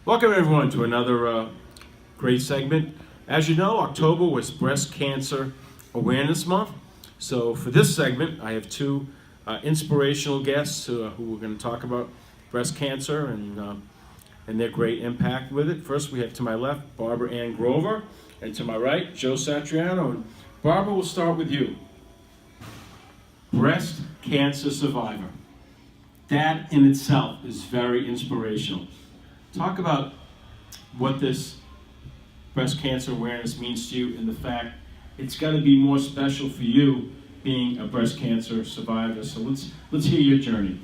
Welcome everyone to another great segment. As you know, October was Breast Cancer Awareness Month. So for this segment, I have two inspirational guests who are going to talk about breast cancer and their great impact with it. First, we have to my left Barbara Ann Grover, and to my right Joe Satriano. And Barbara, we'll start with you. Breast cancer survivor. That in itself is very inspirational. Talk about what this breast cancer awareness means to you and the fact it's got to be more special for you being a breast cancer survivor. So let's hear your journey.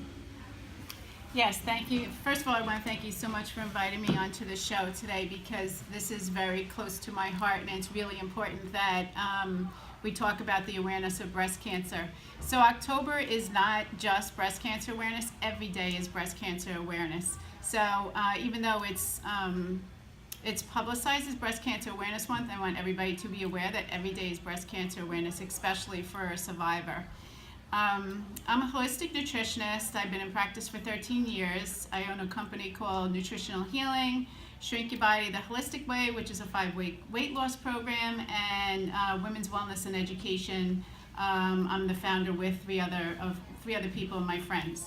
Yes, thank you. First of all, I want to thank you so much for inviting me onto the show today because this is very close to my heart and it's really important that we talk about the awareness of breast cancer. So October is not just breast cancer awareness, every day is breast cancer awareness. So even though it's publicized as Breast Cancer Awareness Month, I want everybody to be aware that every day is breast cancer awareness, especially for a survivor. I'm a holistic nutritionist. I've been in practice for 13 years. I own a company called Nutritional Healing, Shrink Your Body the Holistic Way, which is a 5-week weight loss program, and Women's Wellness and Education. I'm the founder with three other people, my friends.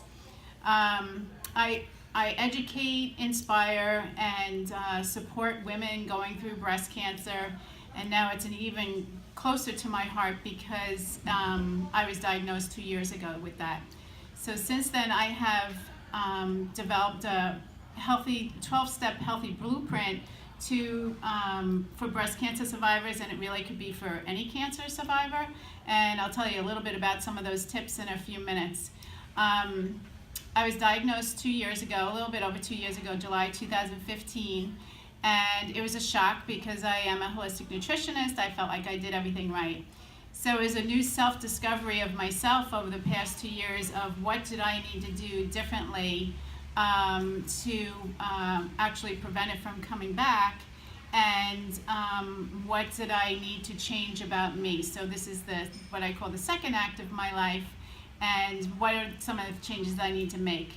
I educate, inspire, and support women going through breast cancer, and now it's an even closer to my heart because I was diagnosed 2 years ago with that. So since then, I have developed a 12-step healthy blueprint for breast cancer survivors, and it really could be for any cancer survivor. And I'll tell you a little bit about some of those tips in a few minutes. I was diagnosed 2 years ago, a little bit over 2 years ago, July 2015, and it was a shock because I am a holistic nutritionist. I felt like I did everything right. So it was a new self-discovery of myself over the past 2 years of what did I need to do differently to actually prevent it from coming back, and what did I need to change about me. So this is what I call the second act of my life. And what are some of the changes that I need to make?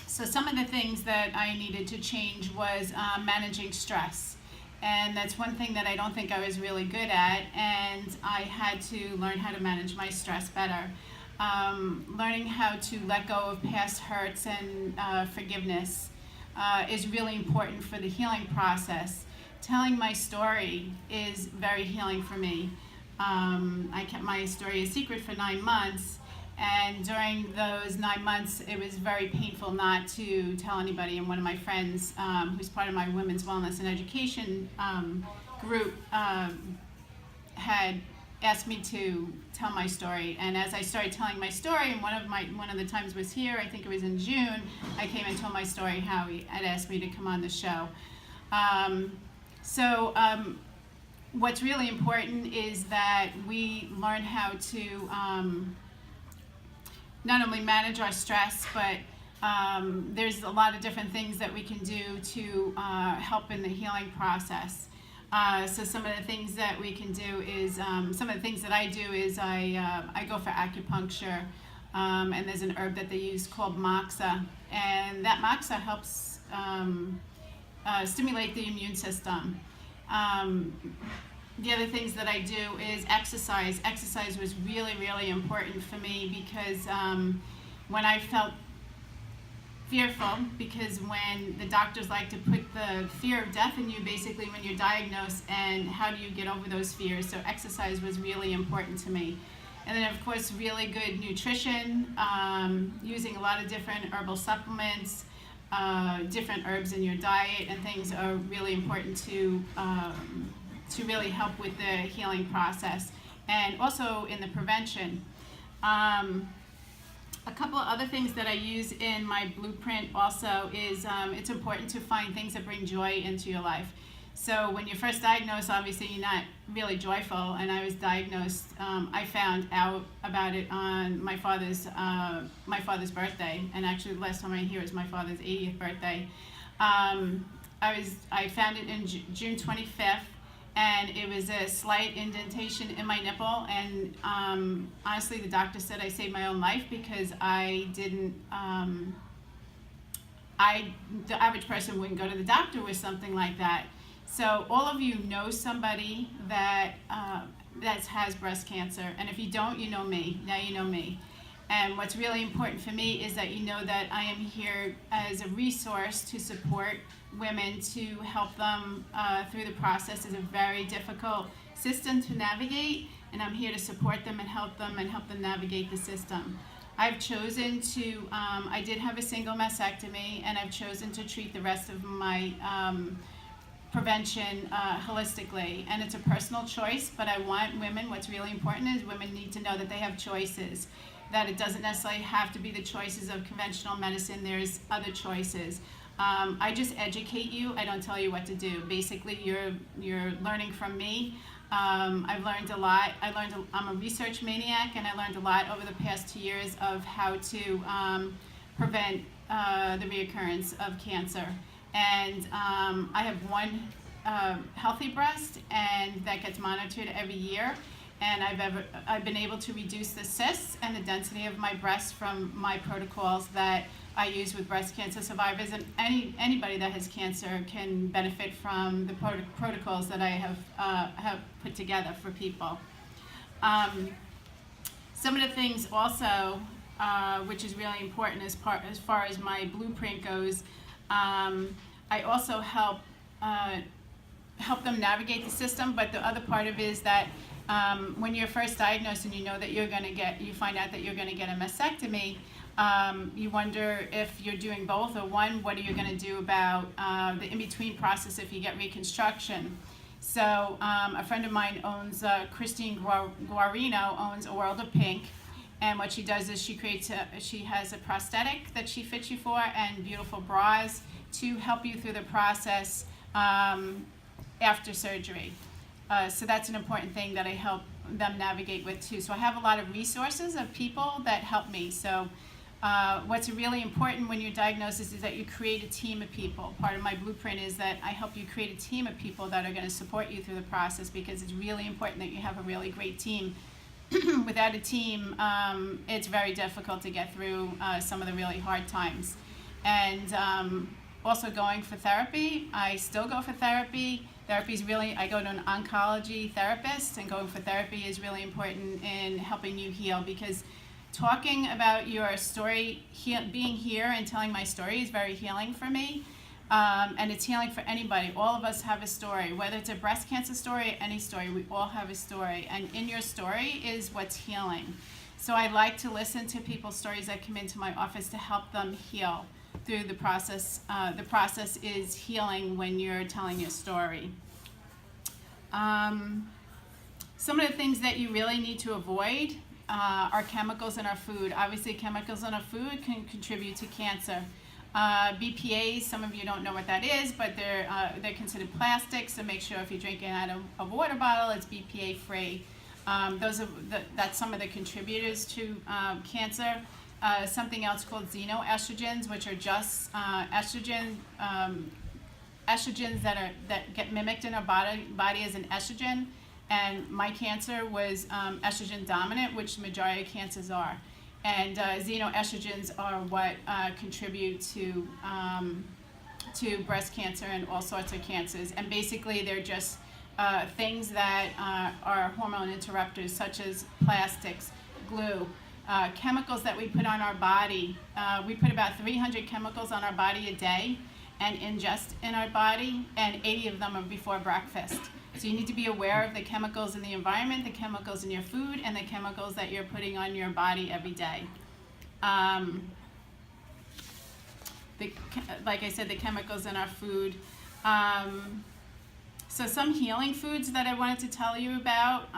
So some of the things that I needed to change was managing stress. And that's one thing that I don't think I was really good at, and I had to learn how to manage my stress better. Learning how to let go of past hurts and forgiveness is really important for the healing process. Telling my story is very healing for me. I kept my story a secret for 9 months, and during those 9 months it was very painful not to tell anybody. And one of my friends, who's part of my Women's Wellness and Education group, had asked me to tell my story. And as I started telling my story, and one of the times was here, I think it was in June, I came and told my story. Howie had asked me to come on the show. What's really important is that we learn how to not only manage our stress, but there's a lot of different things that we can do to help in the healing process. So some of the things that we can do is, some of the things that I do is I go for acupuncture, and there's an herb that they use called moxa, and that moxa helps stimulate the immune system. The other things that I do is exercise. Exercise was really, really important for me because when I felt fearful, because when the doctors like to put the fear of death in you basically when you're diagnosed, and how do you get over those fears? So exercise was really important to me. And then of course really good nutrition, using a lot of different herbal supplements, different herbs in your diet and things are really important to really help with the healing process, and also in the prevention. A couple of other things that I use in my blueprint also is it's important to find things that bring joy into your life. So when you're first diagnosed, obviously you're not really joyful, and I was diagnosed, I found out about it on my father's birthday, and actually the last time I hear is my father's 80th birthday. I found it in June 25th, and it was a slight indentation in my nipple, and honestly the doctor said I saved my own life because I the average person wouldn't go to the doctor with something like that. So all of you know somebody that has breast cancer, and if you don't, you know me. Now you know me. And what's really important for me is that you know that I am here as a resource to support women, to help them through the process. It's a very difficult system to navigate, and I'm here to support them and help them navigate the system. I've chosen to, I did have a single mastectomy, and I've chosen to treat the rest of my prevention holistically, and it's a personal choice, but I want women, what's really important is women need to know that they have choices, that it doesn't necessarily have to be the choices of conventional medicine, there's other choices. I just educate you, I don't tell you what to do. Basically, you're learning from me. I've learned a lot. I'm a research maniac, and I learned a lot over the past 2 years of how to prevent the reoccurrence of cancer. And I have one healthy breast, and that gets monitored every year. And I've been able to reduce the cysts and the density of my breast from my protocols that I use with breast cancer survivors, and anybody that has cancer can benefit from the protocols that I have put together for people. Some of the things also, which is really important as far as my blueprint goes, I also help them navigate the system, but the other part of it is that when you're first diagnosed and you know that you find out that you're going to get a mastectomy, you wonder if you're doing both, or one, what are you going to do about the in-between process if you get reconstruction. So a friend of mine owns, Christine Guarino owns A World of Pink, and what she does is she has a prosthetic that she fits you for, and beautiful bras to help you through the process after surgery. So that's an important thing that I help them navigate with too. So I have a lot of resources of people that help me. So what's really important when you're diagnosed is that you create a team of people. Part of my blueprint is that I help you create a team of people that are going to support you through the process, because it's really important that you have a really great team. Without a team, it's very difficult to get through some of the really hard times. And also going for therapy, I still go for therapy. I go to an oncology therapist, and going for therapy is really important in helping you heal, because talking about your story, being here and telling my story is very healing for me. And it's healing for anybody. All of us have a story, whether it's a breast cancer story or any story, we all have a story. And in your story is what's healing. So I like to listen to people's stories that come into my office to help them heal through the process. The process is healing when you're telling your story. Some of the things that you really need to avoid are chemicals in our food. Obviously, chemicals in our food can contribute to cancer. BPA's, some of you don't know what that is, but they're considered plastics, so make sure if you're drinking out of a water bottle, it's BPA free. That's some of the contributors to cancer. Something else called xenoestrogens, which are just estrogens that get mimicked in our body as an estrogen. And my cancer was estrogen dominant, which the majority of cancers are. And xenoestrogens are what contribute to breast cancer and all sorts of cancers. And basically, they're just things that are hormone interrupters, such as plastics, glue, chemicals that we put on our body. We put about 300 chemicals on our body a day and ingest in our body, and 80 of them are before breakfast. So you need to be aware of the chemicals in the environment, the chemicals in your food, and the chemicals that you're putting on your body every day. Like I said, the chemicals in our food. So some healing foods that I wanted to tell you about,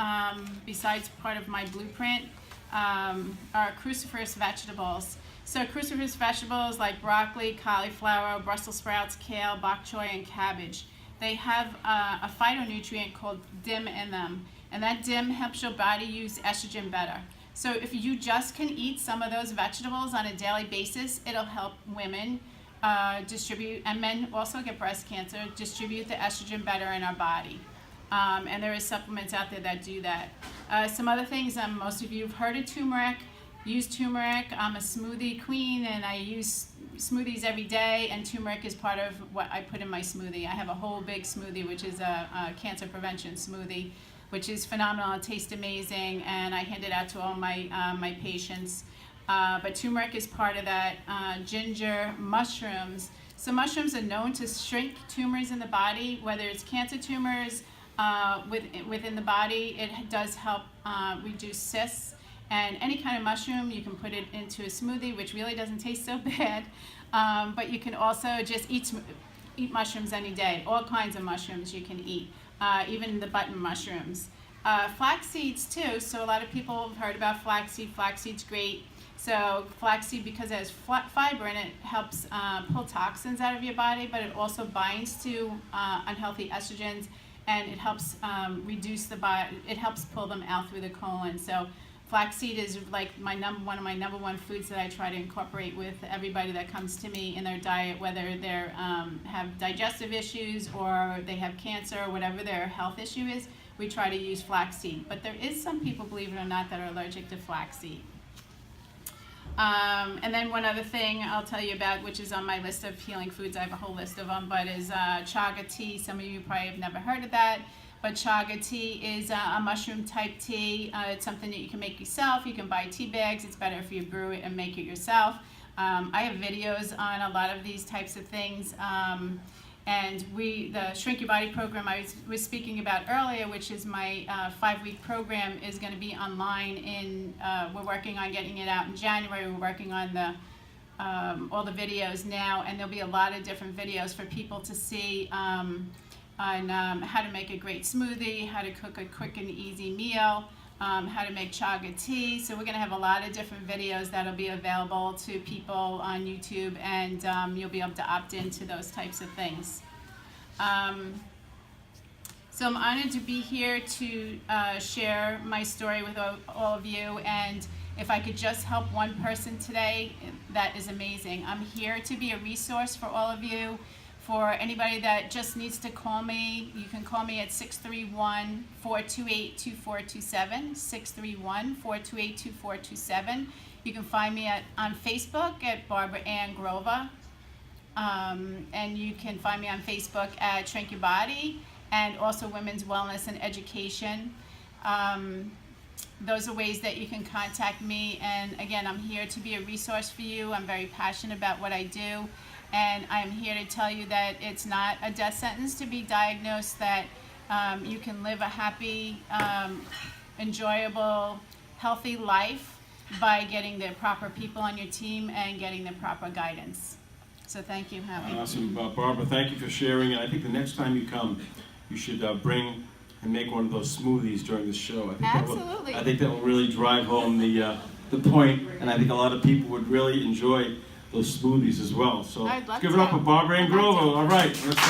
besides part of my blueprint, are cruciferous vegetables. So cruciferous vegetables like broccoli, cauliflower, Brussels sprouts, kale, bok choy, and cabbage. They have a phytonutrient called DIM in them, and that DIM helps your body use estrogen better. So if you just can eat some of those vegetables on a daily basis, it'll help women distribute, and men also get breast cancer, distribute the estrogen better in our body. And there is supplements out there that do that. Some other things, most of you have heard of turmeric. Use turmeric. I'm a smoothie queen, and I use smoothies every day, and turmeric is part of what I put in my smoothie. I have a whole big smoothie, which is a cancer prevention smoothie, which is phenomenal. It tastes amazing, and I hand it out to all my my patients. But turmeric is part of that. Ginger, mushrooms. So mushrooms are known to shrink tumors in the body, whether it's cancer tumors within the body. It does help reduce cysts. And any kind of mushroom, you can put it into a smoothie, which really doesn't taste so bad. But you can also just eat mushrooms any day. All kinds of mushrooms you can eat, even the button mushrooms. Flax seeds too. So a lot of people have heard about flaxseed. Flaxseed's great. So flaxseed, because it has fiber in it, helps pull toxins out of your body, but it also binds to unhealthy estrogens, and it helps reduce it helps pull them out through the colon. So flaxseed is like one of my number one foods that I try to incorporate with everybody that comes to me in their diet, whether they have digestive issues or they have cancer or whatever their health issue is. We try to use flaxseed, but there is some people, believe it or not, that are allergic to flaxseed. And then one other thing I'll tell you about, which is on my list of healing foods, I have a whole list of them, but is Chaga Tea. Some of you probably have never heard of that, but Chaga Tea is a mushroom type tea. It's something that you can make yourself. You can buy tea bags. It's better if you brew it and make it yourself. I have videos on a lot of these types of things. And the Shrink Your Body program I was speaking about earlier, which is my 5-week program, is going to be online. We're working on getting it out in January. We're working on all the videos now, and there'll be a lot of different videos for people to see on how to make a great smoothie, how to cook a quick and easy meal, how to make Chaga Tea. So we're going to have a lot of different videos that'll be available to people on YouTube, and you'll be able to opt into those types of things. So I'm honored to be here to share my story with all of you, and if I could just help one person today, that is amazing. I'm here to be a resource for all of you. For anybody that just needs to call me, you can call me at 631-428-2427, 631-428-2427. You can find me on Facebook at Barbara Ann Grova, and you can find me on Facebook at Shrink Your Body, and also Women's Wellness and Education. Those are ways that you can contact me, and again, I'm here to be a resource for you. I'm very passionate about what I do. And I'm here to tell you that it's not a death sentence to be diagnosed, that you can live a happy, enjoyable, healthy life by getting the proper people on your team and getting the proper guidance. So thank you, Howie. Awesome. Barbara, thank you for sharing. And I think the next time you come, you should bring and make one of those smoothies during the show. I think Absolutely. I think that will really drive home the point, and I think a lot of people would really enjoy those smoothies as well. So I'd love give it to. up for Barbara Ann I'd love Grova. to. All right, let's